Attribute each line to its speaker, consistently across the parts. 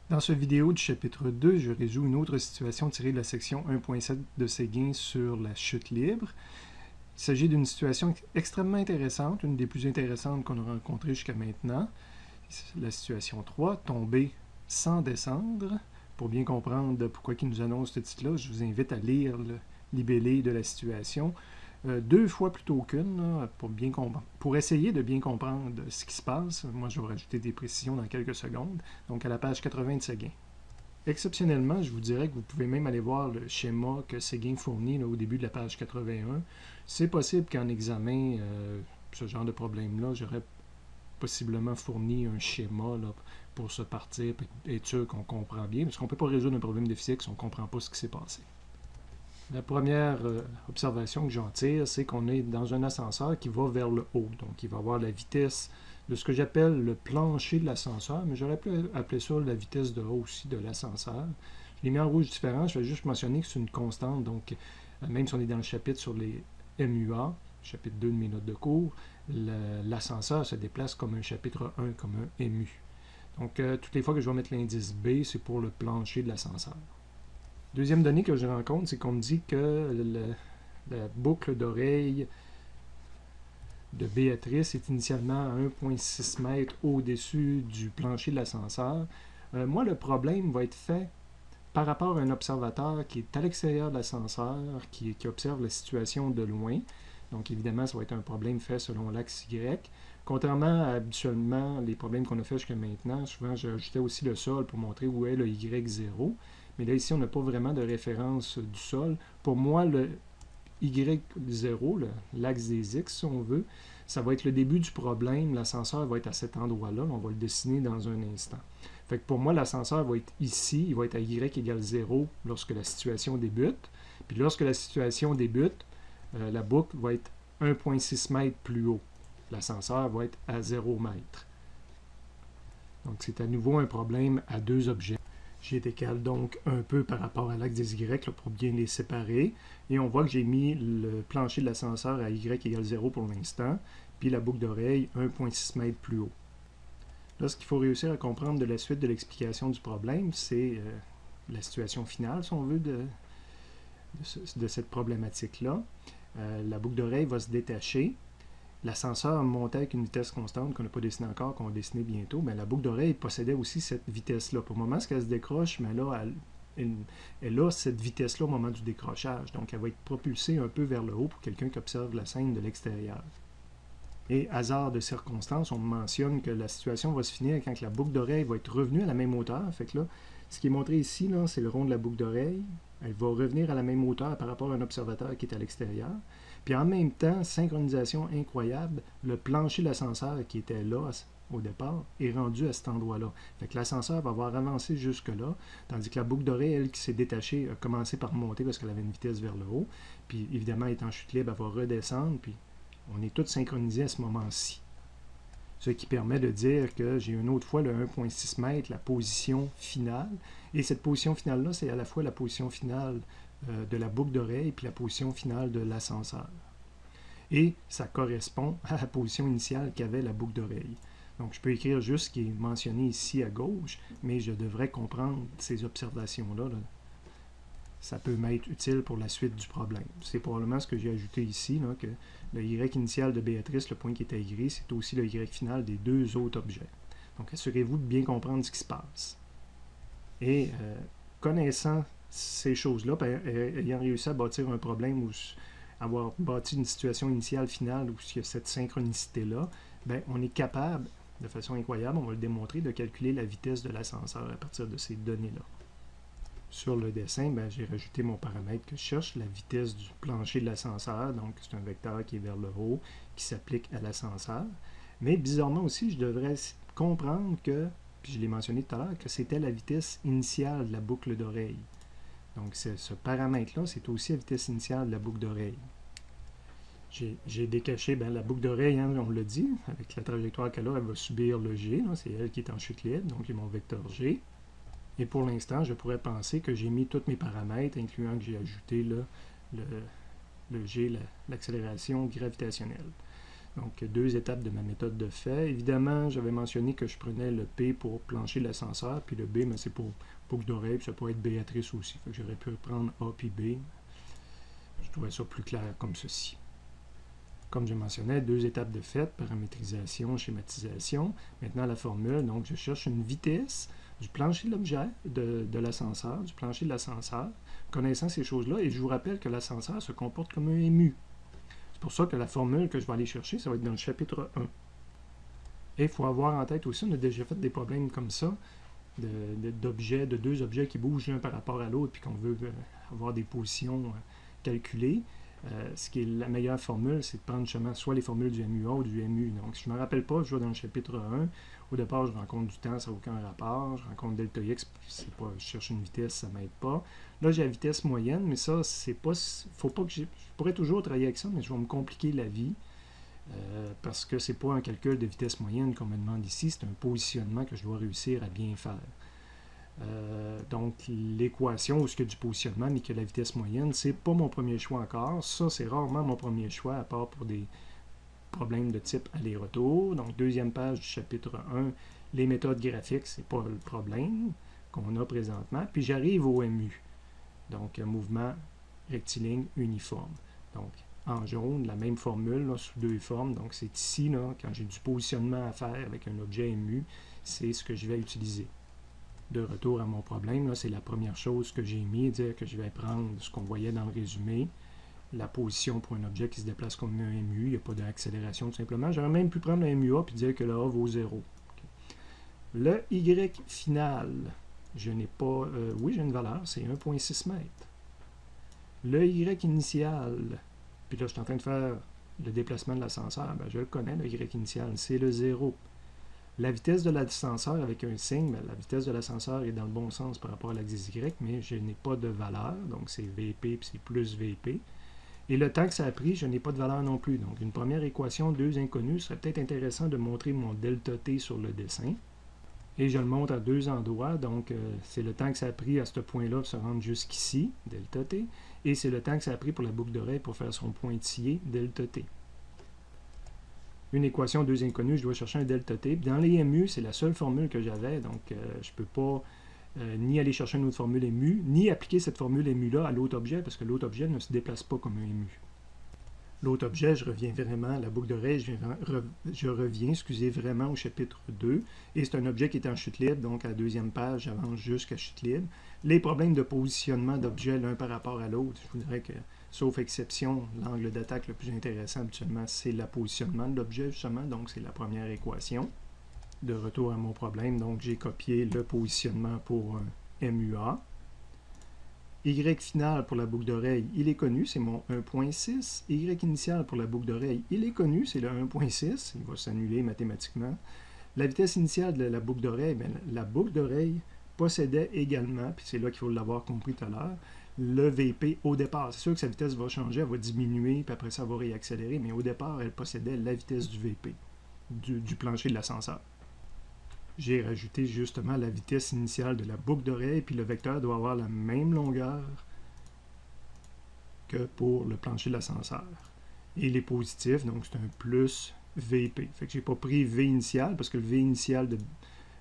Speaker 1: Dans cette vidéo du chapitre 2, je résous une autre situation tirée de la section 1.7 de Séguin sur la chute libre. Il s'agit d'une situation extrêmement intéressante, une des plus intéressantes qu'on a rencontrées jusqu'à maintenant. La situation 3, tomber sans descendre. Pour bien comprendre pourquoi il nous annonce ce titre-là, je vous invite à lire le libellé de la situation deux fois plutôt qu'une, pour essayer de bien comprendre ce qui se passe. Moi, je vais rajouter des précisions dans quelques secondes. Donc, à la page 80 de Séguin. Exceptionnellement, je vous dirais que vous pouvez même aller voir le schéma que Séguin fournit là, au début de la page 81. C'est possible qu'en examen, ce genre de problème-là, j'aurais possiblement fourni un schéma là, pour se partir et être sûr qu'on comprend bien, parce qu'on ne peut pas résoudre un problème de physique si on ne comprend pas ce qui s'est passé. La première observation que j'en tire, c'est qu'on est dans un ascenseur qui va vers le haut. Donc, il va avoir la vitesse de ce que j'appelle le plancher de l'ascenseur, mais j'aurais pu appeler ça la vitesse de haut aussi de l'ascenseur. Je l'ai mis en rouge différent, je vais juste mentionner que c'est une constante, donc même si on est dans le chapitre sur les MUA, chapitre 2 de mes notes de cours, l'ascenseur se déplace comme un chapitre 1, comme un MU. Donc, toutes les fois que je vais mettre l'indice B, c'est pour le plancher de l'ascenseur. Deuxième donnée que je rencontre, c'est qu'on me dit que la boucle d'oreille de Béatrice est initialement à 1,6 m au-dessus du plancher de l'ascenseur. Moi, le problème va être fait par rapport à un observateur qui est à l'extérieur de l'ascenseur, qui observe la situation de loin. Donc, évidemment, ça va être un problème fait selon l'axe Y. Contrairement à habituellement les problèmes qu'on a fait jusqu'à maintenant, souvent j'ajoutais aussi le sol pour montrer où est le Y0. Mais là, ici, on n'a pas vraiment de référence du sol. Pour moi, le Y0, l'axe des X, si on veut, ça va être le début du problème. L'ascenseur va être à cet endroit-là. On va le dessiner dans un instant. Fait que pour moi, l'ascenseur va être ici. Il va être à Y égale 0 lorsque la situation débute. Puis lorsque la situation débute, la boucle va être 1,6 m plus haut. L'ascenseur va être à 0 m. Donc, c'est à nouveau un problème à deux objets. J'y décale donc un peu par rapport à l'axe des Y là, pour bien les séparer. Et on voit que j'ai mis le plancher de l'ascenseur à Y égale 0 pour l'instant, puis la boucle d'oreille 1,6 m plus haut. Là, ce qu'il faut réussir à comprendre de la suite de l'explication du problème, c'est la situation finale, si on veut, de cette problématique-là. La boucle d'oreille va se détacher. L'ascenseur montait avec une vitesse constante qu'on n'a pas dessinée encore, qu'on va dessiner bientôt. Mais la boucle d'oreille possédait aussi cette vitesse-là. Pour le moment, ce qu'elle se décroche, mais là, elle a cette vitesse-là au moment du décrochage. Donc, elle va être propulsée un peu vers le haut pour quelqu'un qui observe la scène de l'extérieur. Et hasard de circonstance, on mentionne que la situation va se finir quand la boucle d'oreille va être revenue à la même hauteur. Fait que là, ce qui est montré ici, là, c'est le rond de la boucle d'oreille. Elle va revenir à la même hauteur par rapport à un observateur qui est à l'extérieur. Puis en même temps, synchronisation incroyable, le plancher de l'ascenseur qui était là au départ est rendu à cet endroit-là. Fait que l'ascenseur va avoir avancé jusque-là, tandis que la boucle d'oreille, elle, qui s'est détachée, a commencé par monter parce qu'elle avait une vitesse vers le haut. Puis évidemment, étant en chute libre, elle va redescendre, puis on est tous synchronisés à ce moment-ci. Ce qui permet de dire que j'ai une autre fois le 1,6 m, la position finale. Et cette position finale-là, c'est à la fois la position finale de la boucle d'oreille puis la position finale de l'ascenseur. Et ça correspond à la position initiale qu'avait la boucle d'oreille. Donc, je peux écrire juste ce qui est mentionné ici à gauche, mais je devrais comprendre ces observations-là. Ça peut m'être utile pour la suite du problème. C'est probablement ce que j'ai ajouté ici, là, que le Y initial de Béatrice, le point qui était gris, c'est aussi le Y final des deux autres objets. Donc, assurez-vous de bien comprendre ce qui se passe. Et connaissant ces choses-là, ayant réussi à bâtir un problème ou avoir bâti une situation initiale, finale, où il y a cette synchronicité-là, ben, on est capable, de façon incroyable, on va le démontrer, de calculer la vitesse de l'ascenseur à partir de ces données-là. Sur le dessin, ben, j'ai rajouté mon paramètre que je cherche, la vitesse du plancher de l'ascenseur, donc c'est un vecteur qui est vers le haut, qui s'applique à l'ascenseur. Mais bizarrement aussi, je devrais comprendre que, puis je l'ai mentionné tout à l'heure, que c'était la vitesse initiale de la boucle d'oreille. Donc ce paramètre-là, c'est aussi la vitesse initiale de la boucle d'oreille. J'ai décaché la boucle d'oreille, hein, on l'a dit, avec la trajectoire qu'elle a, elle va subir le G, c'est elle qui est en chute libre, donc j'ai mon vecteur G. Et pour l'instant, je pourrais penser que j'ai mis tous mes paramètres, incluant que j'ai ajouté là, le G, l'accélération gravitationnelle. Donc, 2 étapes de ma méthode de fait. Évidemment, j'avais mentionné que je prenais le P pour plancher de l'ascenseur, puis le B, c'est pour boucle d'oreille, puis ça pourrait être Béatrice aussi. Fait que j'aurais pu prendre A puis B. Je trouvais ça plus clair comme ceci. Comme je mentionnais, 2 étapes de fait, paramétrisation, schématisation. Maintenant, la formule, donc je cherche une vitesse du plancher de l'objet, de l'ascenseur, du plancher de l'ascenseur, connaissant ces choses-là, et je vous rappelle que l'ascenseur se comporte comme un MU. C'est pour ça que la formule que je vais aller chercher, ça va être dans le chapitre 1. Et il faut avoir en tête aussi, on a déjà fait des problèmes comme ça, d'objets, de 2 objets qui bougent l'un par rapport à l'autre, puis qu'on veut avoir des positions calculées. Ce qui est la meilleure formule, c'est de prendre justement soit les formules du MUA ou du MU. Donc, si je ne me rappelle pas, je vais dans le chapitre 1. Au départ, je rencontre du temps, ça n'a aucun rapport. Je rencontre delta x, c'est pas, je cherche une vitesse, ça ne m'aide pas. Là, j'ai la vitesse moyenne, mais ça, c'est pas. Faut pas que je pourrais toujours travailler avec ça, mais je vais me compliquer la vie. Parce que c'est pas un calcul de vitesse moyenne qu'on me demande ici, c'est un positionnement que je dois réussir à bien faire. Donc, l'équation où il y a du positionnement, mais que la vitesse moyenne, c'est pas mon premier choix encore. Ça, c'est rarement mon premier choix, à part pour des problèmes de type aller-retour. Donc, 2e page du chapitre 1, les méthodes graphiques, c'est pas le problème qu'on a présentement. Puis, j'arrive au MU. Donc, mouvement rectiligne uniforme. Donc, en jaune, la même formule là, sous 2 formes. Donc, c'est ici, là, quand j'ai du positionnement à faire avec un objet MU, c'est ce que je vais utiliser. De retour à mon problème, c'est la première chose que j'ai mis, dire que je vais prendre ce qu'on voyait dans le résumé, la position pour un objet qui se déplace comme un MU, il n'y a pas d'accélération tout simplement. J'aurais même pu prendre le MUA et dire que le A vaut 0. Okay. Le Y final, je n'ai pas... oui, j'ai une valeur, c'est 1,6 m. Le Y initial, puis là je suis en train de faire le déplacement de l'ascenseur, je le connais, le Y initial, c'est le 0. La vitesse de l'ascenseur avec un signe, la vitesse de l'ascenseur est dans le bon sens par rapport à l'axe Y, mais je n'ai pas de valeur, donc c'est VP puis c'est plus VP. Et le temps que ça a pris, je n'ai pas de valeur non plus. Donc une première équation, 2 inconnus, serait peut-être intéressant de montrer mon delta T sur le dessin. Et je le montre à 2 endroits, donc c'est le temps que ça a pris à ce point-là pour se rendre jusqu'ici, delta T, et c'est le temps que ça a pris pour la boucle d'oreille pour faire son pointillé, delta T. Une équation, 2 inconnus, je dois chercher un delta T. Dans les MU, c'est la seule formule que j'avais, donc je ne peux pas ni aller chercher une autre formule MU, ni appliquer cette formule MU-là à l'autre objet, parce que l'autre objet ne se déplace pas comme un MU. L'autre objet, je reviens vraiment à la boucle d'oreille, je reviens, vraiment au chapitre 2, et c'est un objet qui est en chute libre, donc à la 2e page, j'avance jusqu'à chute libre. Les problèmes de positionnement d'objets l'un par rapport à l'autre, je vous dirais que, sauf exception, l'angle d'attaque le plus intéressant habituellement, c'est le positionnement de l'objet, justement, donc c'est la première équation. De retour à mon problème, donc j'ai copié le positionnement pour un MUA. Y final pour la boucle d'oreille, il est connu, c'est mon 1.6. Y initial pour la boucle d'oreille, il est connu, c'est le 1.6. Il va s'annuler mathématiquement. La vitesse initiale de la boucle d'oreille, la boucle d'oreille possédait également, puis c'est là qu'il faut l'avoir compris tout à l'heure, le VP au départ. C'est sûr que sa vitesse va changer, elle va diminuer, puis après ça, elle va réaccélérer, mais au départ, elle possédait la vitesse du VP, du plancher de l'ascenseur. J'ai rajouté justement la vitesse initiale de la boucle d'oreille, puis le vecteur doit avoir la même longueur que pour le plancher de l'ascenseur. Et il est positif, donc c'est un plus VP. Fait que j'ai pas pris V initial, parce que le V initial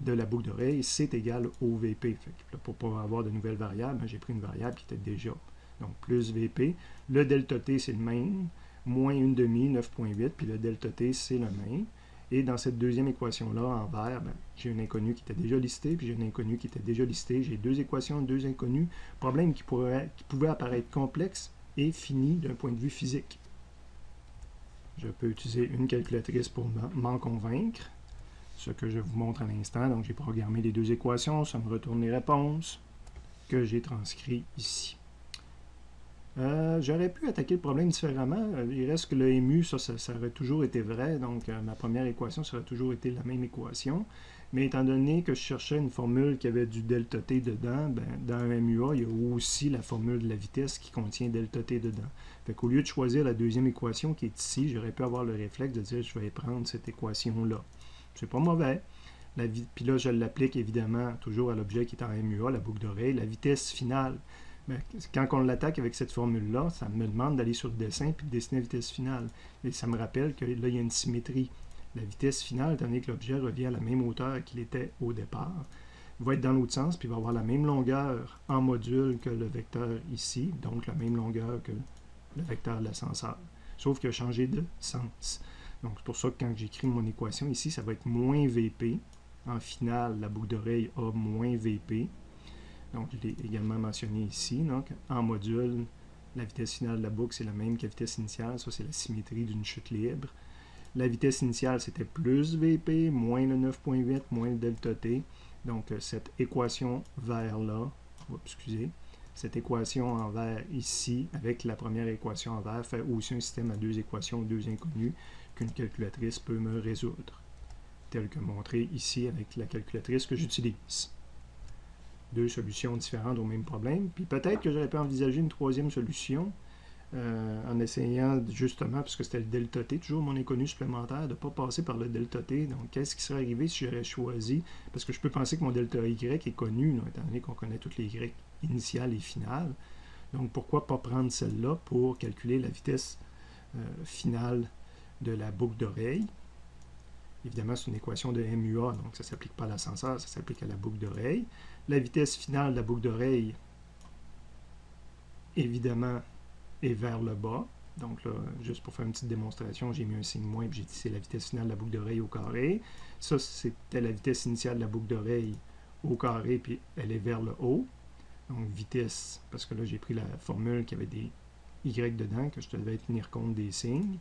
Speaker 1: de la boucle d'oreille, c'est égal au VP. Fait que là, pour ne pas avoir de nouvelles variables, j'ai pris une variable qui était déjà. Donc plus VP. Le delta T, c'est le même. Moins 1/2, 9.8, puis le delta T, c'est le même. Et dans cette deuxième équation-là, en vert, j'ai un inconnu qui était déjà listé, puis j'ai un inconnu qui était déjà listé. J'ai 2 équations, 2 inconnus. Problème qui pouvait apparaître complexe et fini d'un point de vue physique. Je peux utiliser une calculatrice pour m'en convaincre, ce que je vous montre à l'instant. Donc j'ai programmé les 2 équations, ça me retourne les réponses que j'ai transcrites ici. J'aurais pu attaquer le problème différemment. Il reste que le MU, ça aurait toujours été vrai. Donc, ma première équation, ça aurait toujours été la même équation. Mais étant donné que je cherchais une formule qui avait du delta T dedans, dans un MUA, il y a aussi la formule de la vitesse qui contient delta T dedans. Fait qu'au lieu de choisir la deuxième équation qui est ici, j'aurais pu avoir le réflexe de dire je vais prendre cette équation-là. C'est pas mauvais. Puis là, je l'applique évidemment toujours à l'objet qui est en MUA, la boucle d'oreille. La vitesse finale bien, quand on l'attaque avec cette formule-là, ça me demande d'aller sur le dessin puis de dessiner la vitesse finale. Et ça me rappelle que là, il y a une symétrie. La vitesse finale, étant donné que l'objet revient à la même hauteur qu'il était au départ, va être dans l'autre sens, puis va avoir la même longueur en module que le vecteur ici, donc la même longueur que le vecteur de l'ascenseur, sauf qu'il a changé de sens. Donc c'est pour ça que quand j'écris mon équation ici, ça va être moins VP. En finale, la boucle d'oreille a moins VP. Donc je l'ai également mentionné ici. Donc en module, la vitesse finale de la boucle, c'est la même que la vitesse initiale. Ça, c'est la symétrie d'une chute libre. La vitesse initiale, c'était plus VP, moins le 9.8, moins le delta T. Donc, cette équation vert-là, excusez, cette équation en vert ici, avec la première équation en vert, fait aussi un système à deux équations, deux inconnues, qu'une calculatrice peut me résoudre, tel que montré ici avec la calculatrice que j'utilise. Deux solutions différentes au même problème. Puis peut-être que j'aurais pu envisager une troisième solution, en essayant justement, puisque c'était le delta T, toujours mon inconnu supplémentaire, de ne pas passer par le delta T. Donc, qu'est-ce qui serait arrivé si j'aurais choisi, parce que je peux penser que mon delta Y est connu, là, étant donné qu'on connaît toutes les Y initiales et finales. Donc, pourquoi pas prendre celle-là pour calculer la vitesse finale de la boucle d'oreille. Évidemment, c'est une équation de MUA, donc ça ne s'applique pas à l'ascenseur, ça s'applique à la boucle d'oreille. La vitesse finale de la boucle d'oreille, évidemment, est vers le bas. Donc là, juste pour faire une petite démonstration, j'ai mis un signe moins, puis j'ai dit c'est la vitesse finale de la boucle d'oreille au carré. Ça, c'était la vitesse initiale de la boucle d'oreille au carré, puis elle est vers le haut. Donc vitesse, parce que là, j'ai pris la formule qui avait des Y dedans, que je devais tenir compte des signes.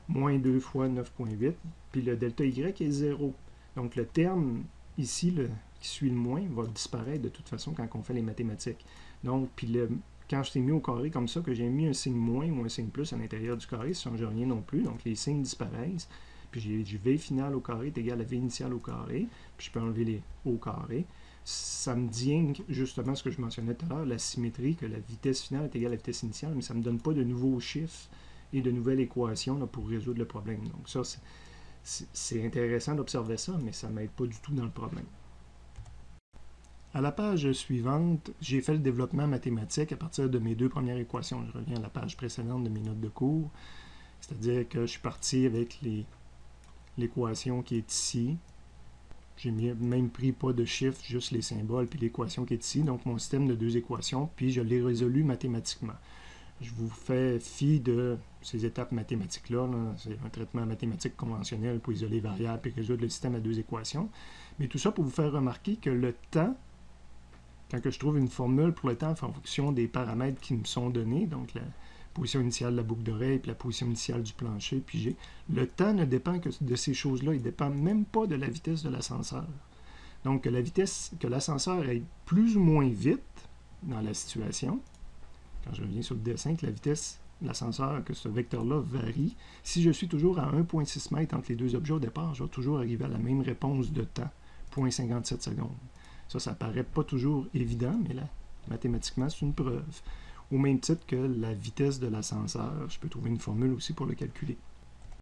Speaker 1: Moins 2 fois 9.8, puis le delta Y est 0. Donc le terme ici, qui suit le moins, va disparaître de toute façon quand on fait les mathématiques. Donc, puis quand je t'ai mis au carré comme ça, que j'ai mis un signe moins ou un signe plus à l'intérieur du carré, ça ne change rien non plus, donc les signes disparaissent. Puis j'ai du V final au carré est égal à V initial au carré, puis je peux enlever les au carré. Ça me dit justement ce que je mentionnais tout à l'heure, la symétrie, que la vitesse finale est égale à la vitesse initiale, mais ça ne me donne pas de nouveaux chiffres et de nouvelles équations là, pour résoudre le problème. Donc ça, c'est intéressant d'observer ça, mais ça ne m'aide pas du tout dans le problème. À la page suivante, j'ai fait le développement mathématique à partir de mes deux premières équations. Je reviens à la page précédente de mes notes de cours. C'est-à-dire que je suis parti avec l'équation qui est ici. J'ai même pris pas de chiffres, juste les symboles, puis l'équation qui est ici. Donc mon système de deux équations, puis je l'ai résolu mathématiquement. Je vous fais fi de ces étapes mathématiques-là. C'est un traitement mathématique conventionnel pour isoler les variables et résoudre le système à deux équations. Mais tout ça pour vous faire remarquer que le temps, quand je trouve une formule pour le temps en fonction des paramètres qui me sont donnés, donc la position initiale de la boucle d'oreille puis la position initiale du plancher, puis G, le temps ne dépend que de ces choses-là. Il ne dépend même pas de la vitesse de l'ascenseur. Donc, que l'ascenseur aille plus ou moins vite dans la situation, quand je reviens sur le dessin, que la vitesse de l'ascenseur, que ce vecteur-là varie. Si je suis toujours à 1,6 m entre les deux objets au départ, je vais toujours arriver à la même réponse de temps, 0,57 secondes. Ça paraît pas toujours évident, mais là, mathématiquement, c'est une preuve. Au même titre que la vitesse de l'ascenseur, je peux trouver une formule aussi pour le calculer.